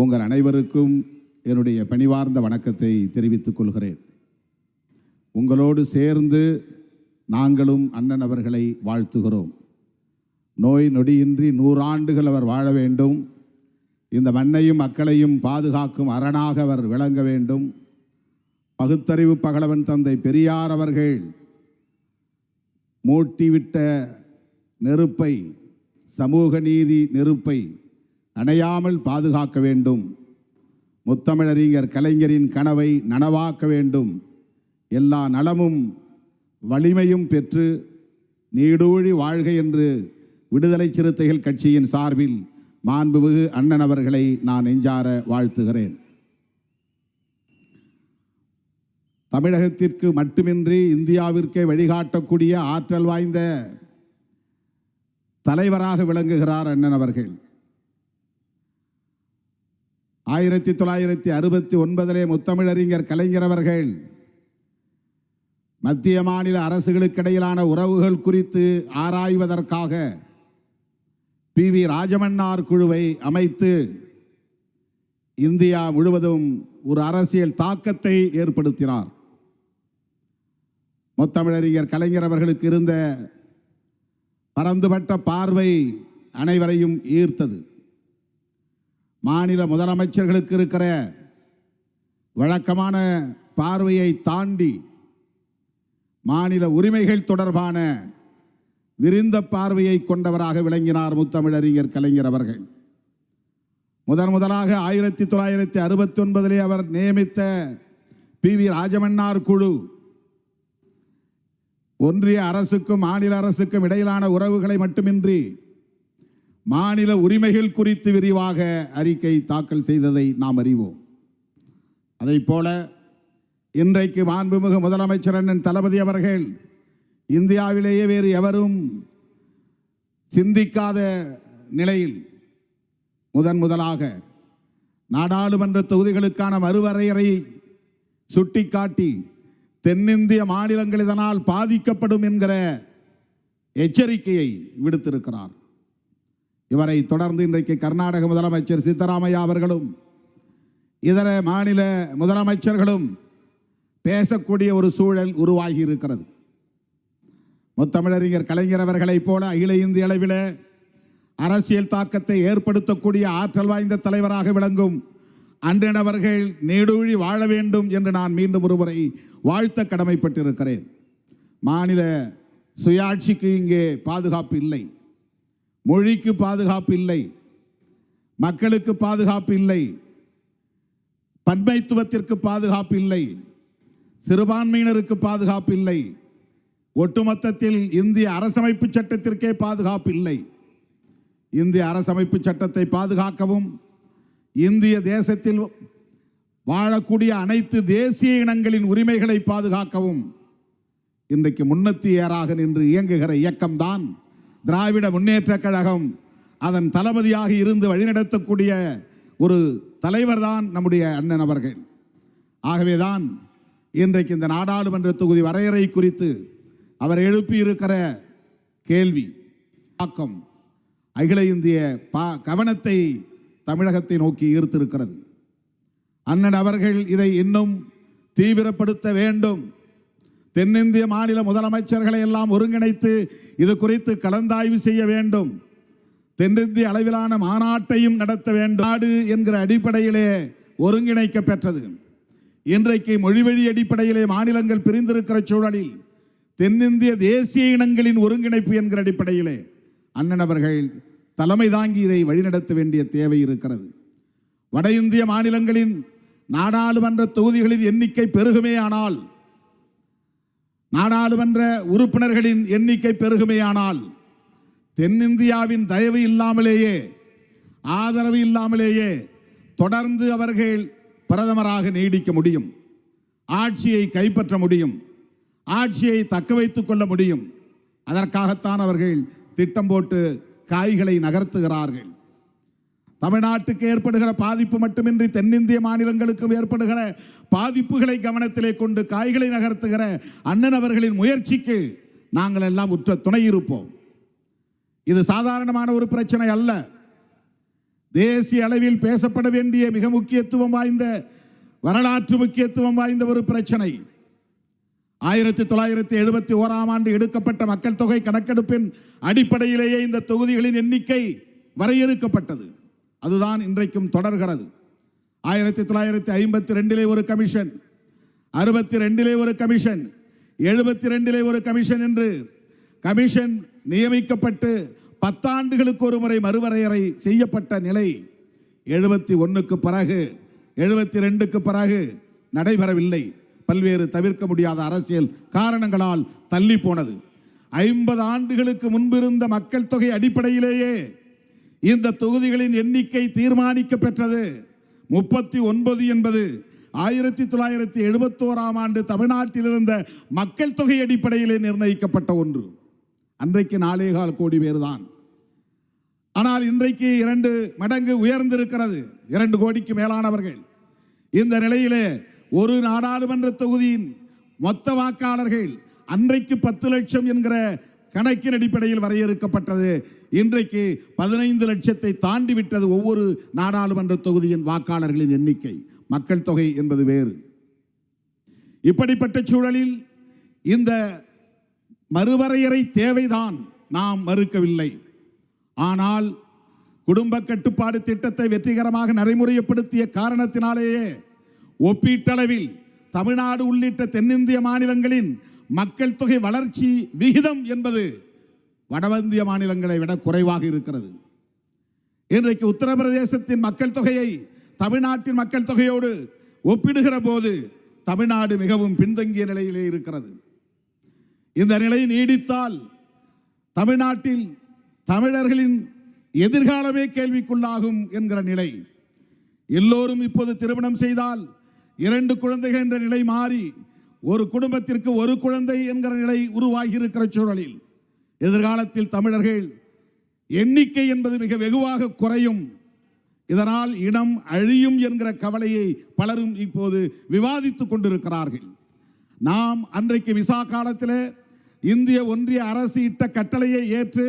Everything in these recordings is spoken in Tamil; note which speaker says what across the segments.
Speaker 1: உங்கள் அனைவருக்கும் என்னுடைய பணிவார்ந்த வணக்கத்தை தெரிவித்துக் கொள்கிறேன். உங்களோடு சேர்ந்து நாங்களும் அண்ணன் அவர்களை வாழ்த்துகிறோம். நோய் நொடியின்றி 100 ஆண்டுகள் அவர் வாழ வேண்டும். இந்த மண்ணையும் மக்களையும் பாதுகாக்கும் அரணாக அவர் விளங்க வேண்டும். பகுத்தறிவு பகலவன் தந்தை பெரியார் அவர்கள் மூட்டிவிட்ட நெருப்பை, சமூக நீதி நெருப்பை அணையாமல் பாதுகாக்க வேண்டும். முத்தமிழறிஞர் கலைஞரின் கனவை நனவாக்க வேண்டும். எல்லா நலமும் வலிமையும் பெற்று நீடூழி வாழ்க என்று விடுதலை சிறுத்தைகள் கட்சியின் சார்பில் மாண்புமிகு அண்ணன் அவர்களை நான் நெஞ்சார வாழ்த்துகிறேன். தமிழகத்திற்கு மட்டுமின்றி இந்தியாவிற்கே வழிகாட்டக்கூடிய ஆற்றல் வாய்ந்த தலைவராக விளங்குகிறார் அண்ணன் அவர்கள். 1969 முத்தமிழறிஞர் கலைஞர் அவர்கள் மத்திய மாநில அரசுகளுக்கிடையிலான உறவுகள் குறித்து ஆராய்வதற்காக PV ராஜமன்னார் குழுவை அமைத்து இந்தியா முழுவதும் ஒரு அரசியல் தாக்கத்தை ஏற்படுத்தினார். முத்தமிழறிஞர் கலைஞர் அவர்களுக்கு இருந்த பரந்துபட்ட பார்வை அனைவரையும் ஈர்த்தது. மாநில முதலமைச்சர்களுக்கு இருக்கிற வழக்கமான பார்வையை தாண்டி மாநில உரிமைகள் தொடர்பான விரிந்த பார்வையை கொண்டவராக விளங்கினார் முத்தமிழறிஞர் கலைஞர் அவர்கள். முதலாக 1969 அவர் நியமித்த PV ராஜமன்னார் குழு ஒன்றிய அரசுக்கும் மாநில அரசுக்கும் இடையிலான உறவுகளை மட்டுமின்றி மாநில உரிமைகள் குறித்து விரிவாக அறிக்கை தாக்கல் செய்ததை நாம் அறிவோம். அதைப்போல இன்றைக்கு மாண்புமிகு முதலமைச்சர் அண்ணன் தளபதி அவர்கள் இந்தியாவிலேயே வேறு எவரும் சிந்திக்காத நிலையில் முதலாக நாடாளுமன்ற தொகுதிகளுக்கான மறுவரையறை சுட்டிக்காட்டி தென்னிந்திய மாநிலங்கள் இதனால் பாதிக்கப்படும் என்கிற எச்சரிக்கையை விடுத்திருக்கிறார். இவரை தொடர்ந்து இன்றைக்கு கர்நாடக முதலமைச்சர் சித்தராமையா அவர்களும் இதர மாநில முதலமைச்சர்களும் பேசக்கூடிய ஒரு சூழல் உருவாகி இருக்கிறது. முத்தமிழறிஞர் கலைஞர் அவர்களைப் போல அகில இந்திய அளவில் அரசியல் தாக்கத்தை ஏற்படுத்தக்கூடிய ஆற்றல் வாய்ந்த தலைவராக விளங்கும் அண்ணன் அவர்கள் நீடூழி வாழ வேண்டும் என்று நான் மீண்டும் ஒருமுறை வாழ்த்த கடமைப்பட்டிருக்கிறேன். மாநில சுயாட்சிக்கு இங்கே பாதுகாப்பு இல்லை, மொழிக்கு பாதுகாப்பு இல்லை, மக்களுக்கு பாதுகாப்பு இல்லை, பன்மைத்துவத்திற்கு பாதுகாப்பு இல்லை, சிறுபான்மையினருக்கு பாதுகாப்பு இல்லை, ஒட்டுமொத்தத்தில் இந்திய அரசமைப்பு சட்டத்திற்கே பாதுகாப்பு இல்லை. இந்திய அரசமைப்பு சட்டத்தை பாதுகாக்கவும் இந்திய தேசத்தில் வாழக்கூடிய அனைத்து தேசிய இனங்களின் உரிமைகளை பாதுகாக்கவும் இன்றைக்கு முன்னேறாக நின்று இயங்குகிற இயக்கம்தான் திராவிட முன்னேற்ற கழகம். அதன் தளபதியாக இருந்து வழிநடத்தக்கூடிய ஒரு தலைவர் தான் நம்முடைய அண்ணன் அவர்கள். ஆகவேதான் இன்றைக்கு இந்த நாடாளுமன்ற தொகுதி வரையறை குறித்து அவர் எழுப்பியிருக்கிற கேள்வி தாக்கம் அகில இந்திய கவனத்தை தமிழகத்தை நோக்கி ஈர்த்திருக்கிறது. அண்ணன் அவர்கள் இதை இன்னும் தீவிரப்படுத்த வேண்டும். தென்னிந்திய மாநில முதலமைச்சர்களை எல்லாம் ஒருங்கிணைத்து இது குறித்து கலந்தாய்வு செய்ய வேண்டும். தென்னிந்திய அளவிலான மாநாட்டையும் நடத்த வேண்டும். நாடு என்கிற அடிப்படையிலே ஒருங்கிணைக்க பெற்றது. இன்றைக்கு மொழிவழி அடிப்படையிலே மாநிலங்கள் பிரிந்திருக்கிற சூழலில் தென்னிந்திய தேசிய இனங்களின் ஒருங்கிணைப்பு என்கிற அடிப்படையிலே அண்ணன் அவர்கள் தலைமை தாங்கி இதை வழிநடத்த வேண்டிய தேவை இருக்கிறது. வட இந்திய மாநிலங்களின் நாடாளுமன்ற தொகுதிகளின் எண்ணிக்கை பெருகுமேயானால், நாடாளுமன்ற உறுப்பினர்களின் எண்ணிக்கை பெருகுமேயானால் தென்னிந்தியாவின் தயவு இல்லாமலேயே, ஆதரவு இல்லாமலேயே தொடர்ந்து அவர்கள் பிரதமராக நீடிக்க முடியும், ஆட்சியை கைப்பற்ற முடியும், ஆட்சியை தக்க வைத்துக் கொள்ள முடியும். அதற்காகத்தான் அவர்கள் திட்டம் போட்டு காய்களை நகர்த்துகிறார்கள். தமிழ்நாட்டுக்கு ஏற்படுகிற பாதிப்பு மட்டுமின்றி தென்னிந்திய மாநிலங்களுக்கும் ஏற்படுகிற பாதிப்புகளை கவனத்திலே கொண்டு காய்களை நகர்த்துகிற அண்ணன் அவர்களின் முயற்சிக்கு நாங்கள் எல்லாம் உற்ற துணை இருப்போம். இது சாதாரணமான ஒரு பிரச்சனை அல்ல. தேசிய அளவில் பேசப்பட வேண்டிய மிக முக்கியத்துவம் வாய்ந்த வரலாற்று முக்கியத்துவம் வாய்ந்த ஒரு பிரச்சனை. 1971ஆம் ஆண்டு எடுக்கப்பட்ட மக்கள் தொகை கணக்கெடுப்பின் அடிப்படையிலேயே இந்த தொகுதிகளின் எண்ணிக்கை வரையறுக்கப்பட்டது. அதுதான் இன்றைக்கும் தொடர்கிறது. 1952 ஒரு கமிஷன், 62 ஒரு கமிஷன், 72 ஒரு கமிஷன் என்று கமிஷன் நியமிக்கப்பட்டு 10 ஆண்டுகளுக்கு ஒரு முறை மறுவரையறை செய்யப்பட்ட நிலை 71க்கு பிறகு 72க்கு பிறகு நடைபெறவில்லை. பல்வேறு தவிர்க்க முடியாத அரசியல் காரணங்களால் தள்ளி போனது. 50 ஆண்டுகளுக்கு முன்பிருந்த மக்கள் தொகை அடிப்படையிலேயே இந்த தொகுதிகளின் எண்ணிக்கை தீர்மானிக்க பெற்றது. 39 என்பது 1971ஆம் ஆண்டு தமிழ்நாட்டில் இருந்த மக்கள் தொகை அடிப்படையிலே நிர்ணயிக்கப்பட்ட ஒன்று. அன்றைக்கு 4.25 கோடி பேர் தான். ஆனால் இன்றைக்கு 2 மடங்கு உயர்ந்திருக்கிறது, 2 கோடிக்கு மேலானவர்கள். இந்த நிலையிலே ஒரு நாடாளுமன்ற தொகுதியின் மொத்த வாக்காளர்கள் அன்றைக்கு 10 லட்சம் என்கிற கணக்கின் அடிப்படையில் வரையறுக்கப்பட்டது. இன்றைக்கு 15 லட்சத்தை தாண்டி விட்டது ஒவ்வொரு நாடாளுமன்ற தொகுதியின் வாக்காளர்களின் எண்ணிக்கை. மக்கள் தொகை என்பது வேறு. இப்படிப்பட்ட சூழலில் இந்த மறுவரையறை தேவைதான், நாம் மறுக்கவில்லை. ஆனால் குடும்ப கட்டுப்பாடு திட்டத்தை வெற்றிகரமாக நடைமுறைப்படுத்திய காரணத்தினாலேயே ஒப்பீட்டளவில் தமிழ்நாடு உள்ளிட்ட தென்னிந்திய மாநிலங்களின் மக்கள் தொகை வளர்ச்சி விகிதம் என்பது வடஇந்திய மாநிலங்களை விட குறைவாக இருக்கிறது. இன்றைக்கு உத்தரப்பிரதேசத்தின் மக்கள் தொகையை தமிழ்நாட்டின் மக்கள் தொகையோடு ஒப்பிடுகிற போது தமிழ்நாடு மிகவும் பின்தங்கிய நிலையிலே இருக்கிறது. இந்த நிலை நீடித்தால் தமிழ்நாட்டில் தமிழர்களின் எதிர்காலமே கேள்விக்குள்ளாகும் என்கிற நிலை. எல்லோரும் இப்போது திருமணம் செய்தால் 2 குழந்தைகள் என்ற நிலை மாறி ஒரு குடும்பத்திற்கு 1 குழந்தை என்கிற நிலை உருவாகி இருக்கிற சூழலில் எதிர்காலத்தில் தமிழர்கள் எண்ணிக்கை என்பது மிக வெகுவாக குறையும். இதனால் இனம் அழியும் என்கிற கவலையை பலரும் இப்போது விவாதித்துக் கொண்டிருக்கிறார்கள். நாம் அன்றைக்கு விசா காலத்தில் இந்திய ஒன்றிய அரசு இட்ட கட்டளையை ஏற்று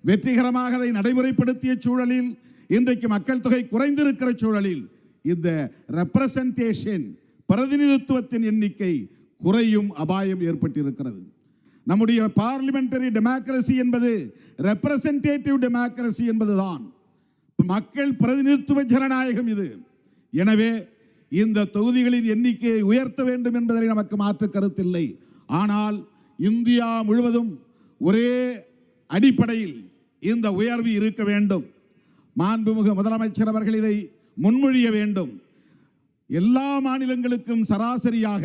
Speaker 1: வெற்றிகரமாக அதை நடைமுறைப்படுத்திய சூழலில் இன்றைக்கு மக்கள் தொகை குறைந்திருக்கிற சூழலில் இந்த ரெப்ரசன்டேஷன் பிரதிநிதித்துவத்தின் எண்ணிக்கை குறையும் அபாயம் ஏற்பட்டிருக்கிறது. நம்முடைய பார்லிமெண்டரி டெமோக்ரசி என்பது ரெப்ரசன்டேட்டிவ் டெமோக்ரசி என்பதுதான், மக்கள் பிரதிநிதித்துவ ஜனநாயகம் இது. எனவே இந்த தொகுதிகளின் எண்ணிக்கையை உயர்த்த வேண்டும் என்பதை நமக்கு மாற்று கருத்தில்லை. ஆனால் இந்தியா முழுவதும் ஒரே அடிப்படையில் இந்த உயர்வு இருக்க வேண்டும். மாண்புமிகு முதலமைச்சர் அவர்கள் இதை முன்மொழிய வேண்டும். எல்லா மாநிலங்களுக்கும் சராசரியாக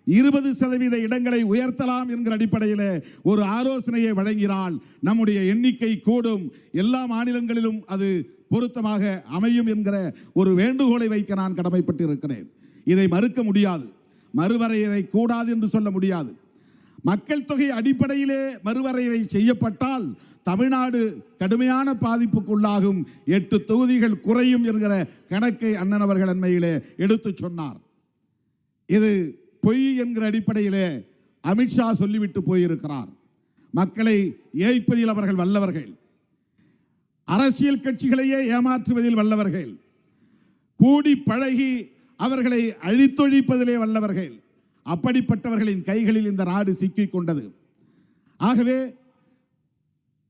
Speaker 1: 20% இடங்களை உயர்த்தலாம் என்கிற அடிப்படையில் ஒரு ஆலோசனையை வழங்கினால் நம்முடைய எண்ணிக்கை கூடும், எல்லா மாநிலங்களிலும் அது பொருத்தமாக அமையும் என்கிற ஒரு வேண்டுகோளை வைக்க நான் கடமைப்பட்டு இருக்கிறேன். இதை மறுக்க முடியாது, மறுவரையறை கூடாது என்று சொல்ல முடியாது. மக்கள் தொகை அடிப்படையிலே மறுவரையறை செய்யப்பட்டால் தமிழ்நாடு கடுமையான பாதிப்புக்குள்ளாகும், 8 தொகுதிகள் குறையும் என்கிற கணக்கை அண்ணன் அவர்கள் அண்மையிலே எடுத்து சொன்னார். இது பொய் என்கிற அடிப்படையிலே அமித்ஷா சொல்லிவிட்டு போயிருக்கிறார். மக்களை ஏய்ப்பதில் அவர்கள் வல்லவர்கள், அரசியல் கட்சிகளையே ஏமாற்றுவதில் வல்லவர்கள், கூடி பழகி அவர்களை அழித்தொழிப்பதிலே வல்லவர்கள். அப்படிப்பட்டவர்களின் கைகளில் இந்த நாடு சிக்கிக் கொண்டது. ஆகவே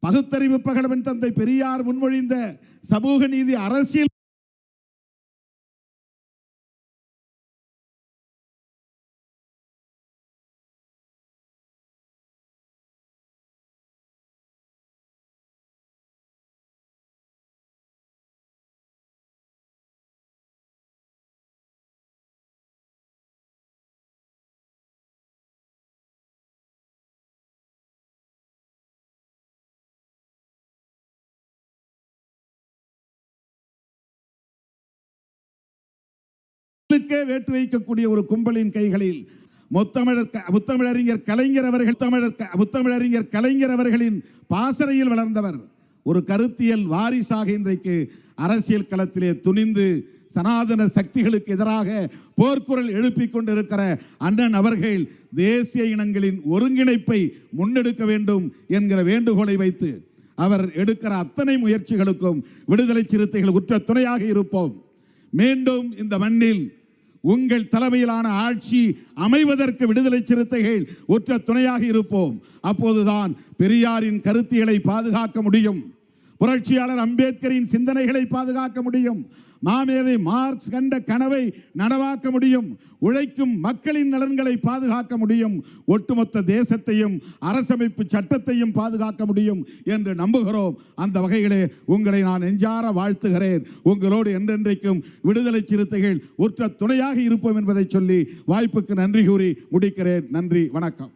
Speaker 1: பகுத்தறிவு பகலவன் தந்தை பெரியார் முன்மொழிந்த சமூக நீதி அரசியல் வேட்டு வைக்கக்கூடிய ஒரு கும்பலின் கைகளில் முத்தமிழறிஞர் கலைஞர் அவர்களின் பாசறையில் வளர்ந்தவர், ஒரு கருத்தியல் வாரிசாக இன்றைக்கு அரசியல் களத்திலே துணிந்து சனாதன சக்திகளுக்கு எதிராக போர்க்குரல் எழுப்பிக் கொண்டிருக்கிற அண்ணன் அவர்கள் தேசிய இனங்களின் ஒருங்கிணைப்பை முன்னெடுக்க வேண்டும் என்கிற வேண்டுகோளை வைத்து அவர் எடுக்கிற அத்தனை முயற்சிகளுக்கும் விடுதலை சிறுத்தைகள் உற்ற துணையாக இருப்போம். மீண்டும் இந்த மண்ணில் உங்கள் தலைமையிலான ஆட்சி அமைவதற்கு விடுதலை சிறுத்தைகள் உற்ற துணையாக இருப்போம். அப்போதுதான் பெரியாரின் கருத்தியலை பாதுகாக்க முடியும், புரட்சியாளர் அம்பேத்கரின் சிந்தனைகளை பாதுகாக்க முடியும், மாமேதை மார்க்ஸ் கண்ட கனவை நனவாக்க முடியும், உழைக்கும் மக்களின் நலன்களை பாதுகாக்க முடியும், ஒட்டுமொத்த தேசத்தையும் அரசமைப்பு சட்டத்தையும் பாதுகாக்க முடியும் என்று நம்புகிறோம். அந்த வகையிலே உங்களை நான் நெஞ்சார வாழ்த்துகிறேன். உங்களோடு என்றென்றைக்கும் விடுதலை சிறுத்தைகள் உற்ற துணையாக இருப்போம் என்பதை சொல்லி வாய்ப்புக்கு நன்றி கூறி முடிக்கிறேன். நன்றி, வணக்கம்.